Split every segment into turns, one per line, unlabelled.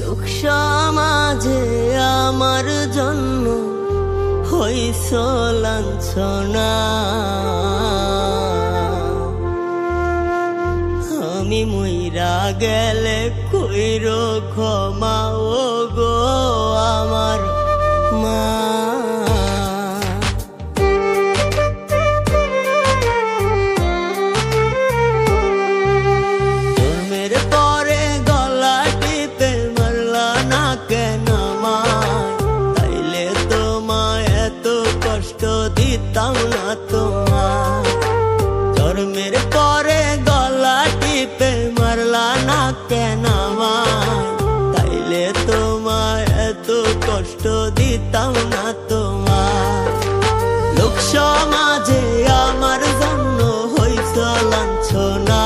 লোক সমাজে আমার জন্য হইছ লাঞ্ছনা, আমি মইরা গেলে কইরো ক্ষমা ও গো আমার মা। জন্মের পরে গলা টিপে মারলা না কেন আমায়, তাইলে তোমায় এত কষ্ট দিতাম না তোমায়। জন্মের পরে গলা টিপে মারলা না কেন আমায়, তাইলে তোমায় এত কষ্ট দিতাম না তোমায়। লোক সমাজে আমার জন্য হইছ লাঞ্ছনা,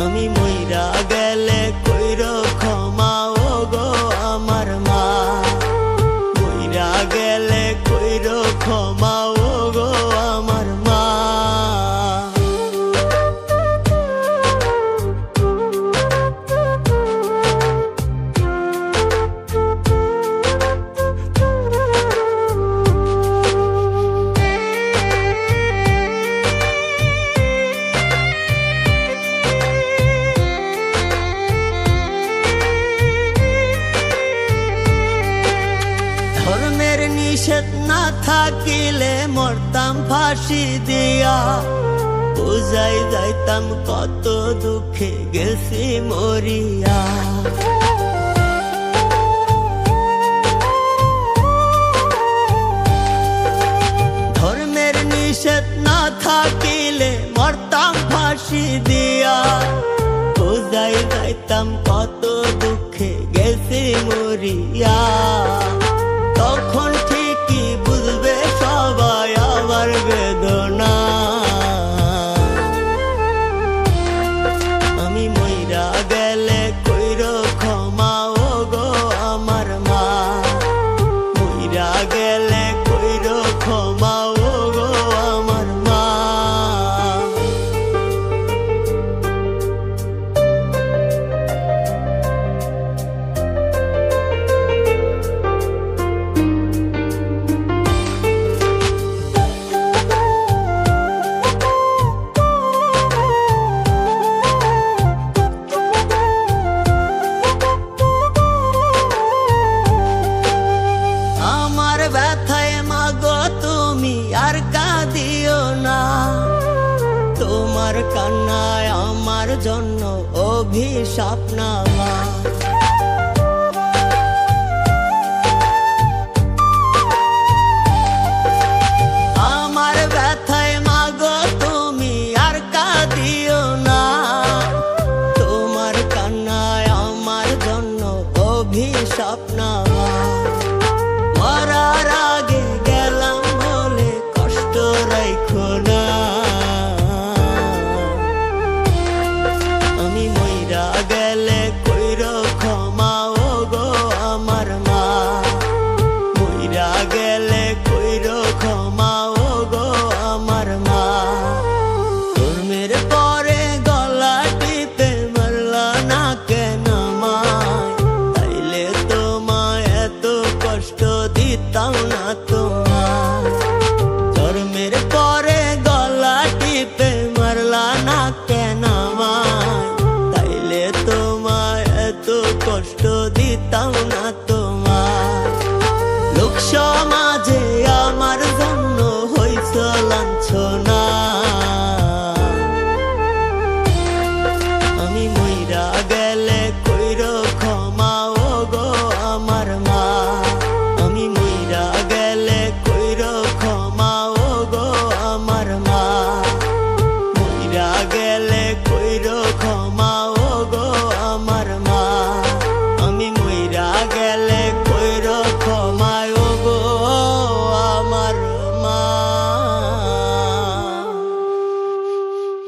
আমি মইরা গেলে কইরো ক্ষমা ও গো আমার মা। মইরা গেলে কইরো ক্ষমা ও গো আমার মা। ধর্মের নিষেধ না থাকিলে মরতাম ফাঁসি দিয়া, বুঝাই যাইতাম কত দুঃখে গেছি মরিয়া। ধর্মের নিষেধ না থাকিলে মরতাম ফাঁসি দিয়া, বুঝাই যাইতাম কত দুঃখে গেছি মরিয়া। তখন ঠিকই বুঝবে সবাই আমার বেদনা, আমি মইরা গেলে কইরো ক্ষমা ও গো আমার মা। মইরা গেলে কইরো ক্ষমা ও গো আমার মা। ব্যথায় মাগো তুমি আর কাঁদিও না, তোমার কান্নায় আমার জন্য অভিশাপ না মা।